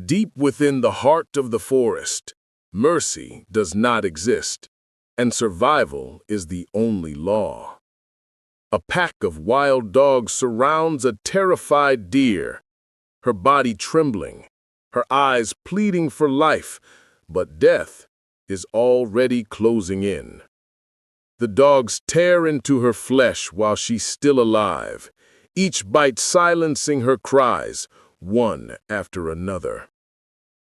Deep within the heart of the forest, mercy does not exist, and survival is the only law. A pack of wild dogs surrounds a terrified deer, her body trembling, her eyes pleading for life, but death is already closing in. The dogs tear into her flesh while she's still alive, each bite silencing her cries, one after another.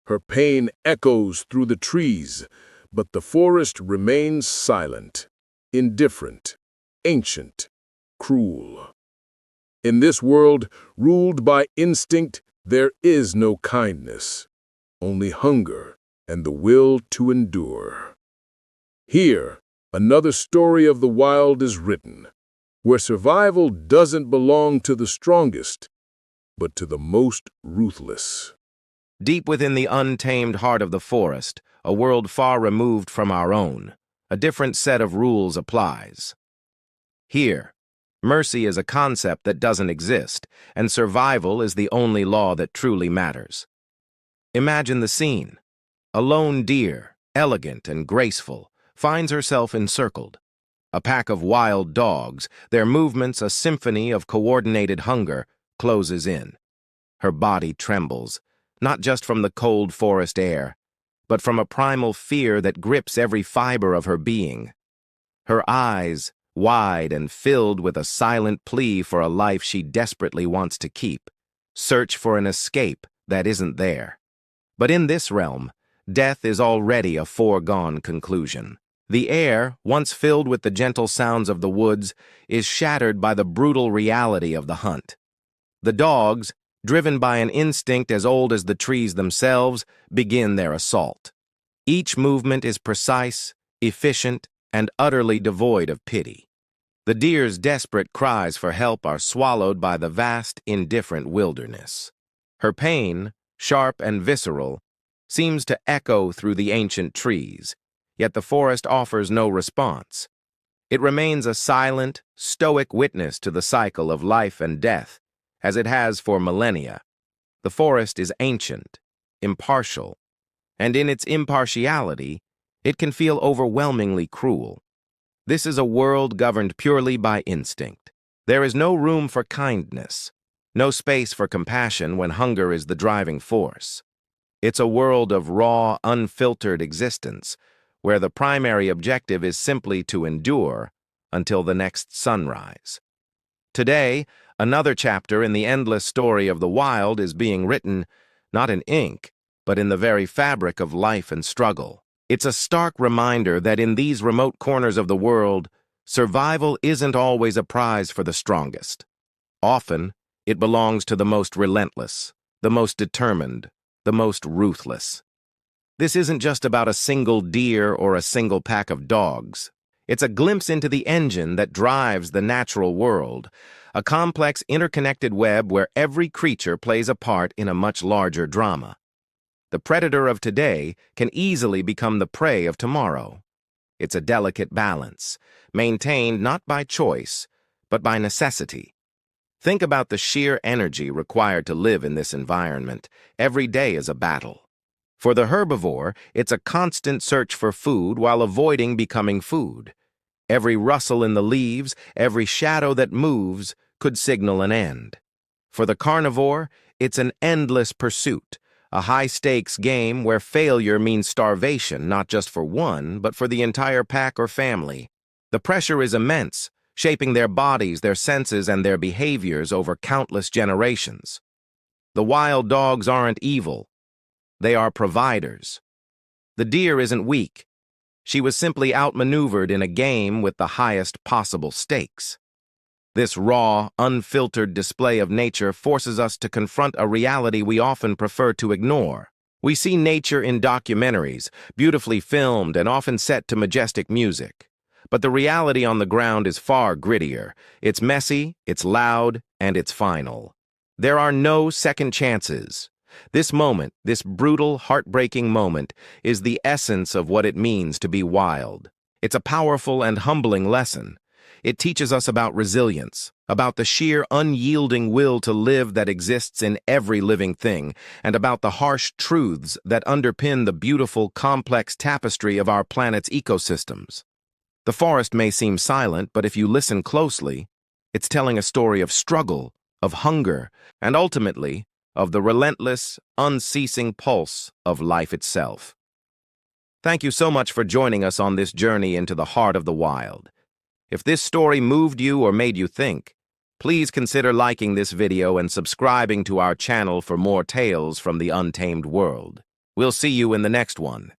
Her pain echoes through the trees, but the forest remains silent, indifferent, ancient, cruel. In this world ruled by instinct, there is no kindness, only hunger and the will to endure. Here, another story of the wild is written, where survival doesn't belong to the strongest, but to the most ruthless. Deep within the untamed heart of the forest, a world far removed from our own, a different set of rules applies. Here, mercy is a concept that doesn't exist, and survival is the only law that truly matters. Imagine the scene. A lone deer, elegant and graceful, finds herself encircled. A pack of wild dogs, their movements a symphony of coordinated hunger, closes in. Her body trembles, not just from the cold forest air, but from a primal fear that grips every fiber of her being. Her eyes, wide and filled with a silent plea for a life she desperately wants to keep, search for an escape that isn't there. But in this realm, death is already a foregone conclusion. The air, once filled with the gentle sounds of the woods, is shattered by the brutal reality of the hunt. The dogs, driven by an instinct as old as the trees themselves, begin their assault. Each movement is precise, efficient, and utterly devoid of pity. The deer's desperate cries for help are swallowed by the vast, indifferent wilderness. Her pain, sharp and visceral, seems to echo through the ancient trees, yet the forest offers no response. It remains a silent, stoic witness to the cycle of life and death, as it has for millennia. The forest is ancient, impartial, and in its impartiality, it can feel overwhelmingly cruel. This is a world governed purely by instinct. There is no room for kindness, no space for compassion when hunger is the driving force. It's a world of raw, unfiltered existence, where the primary objective is simply to endure until the next sunrise. Today, another chapter in the endless story of the wild is being written, not in ink, but in the very fabric of life and struggle. It's a stark reminder that in these remote corners of the world, survival isn't always a prize for the strongest. Often, it belongs to the most relentless, the most determined, the most ruthless. This isn't just about a single deer or a single pack of dogs. It's a glimpse into the engine that drives the natural world, a complex, interconnected web where every creature plays a part in a much larger drama. The predator of today can easily become the prey of tomorrow. It's a delicate balance, maintained not by choice, but by necessity. Think about the sheer energy required to live in this environment. Every day is a battle. For the herbivore, it's a constant search for food while avoiding becoming food. Every rustle in the leaves, every shadow that moves, could signal an end. For the carnivore, it's an endless pursuit, a high-stakes game where failure means starvation not just for one, but for the entire pack or family. The pressure is immense, shaping their bodies, their senses, and their behaviors over countless generations. The wild dogs aren't evil. They are providers. The deer isn't weak. She was simply outmaneuvered in a game with the highest possible stakes. This raw, unfiltered display of nature forces us to confront a reality we often prefer to ignore. We see nature in documentaries, beautifully filmed and often set to majestic music. But the reality on the ground is far grittier. It's messy, it's loud, and it's final. There are no second chances. This moment, this brutal, heartbreaking moment, is the essence of what it means to be wild. It's a powerful and humbling lesson. It teaches us about resilience, about the sheer unyielding will to live that exists in every living thing, and about the harsh truths that underpin the beautiful, complex tapestry of our planet's ecosystems. The forest may seem silent, but if you listen closely, it's telling a story of struggle, of hunger, and ultimately, of the relentless, unceasing pulse of life itself. Thank you so much for joining us on this journey into the heart of the wild. If this story moved you or made you think, please consider liking this video and subscribing to our channel for more tales from the untamed world. We'll see you in the next one.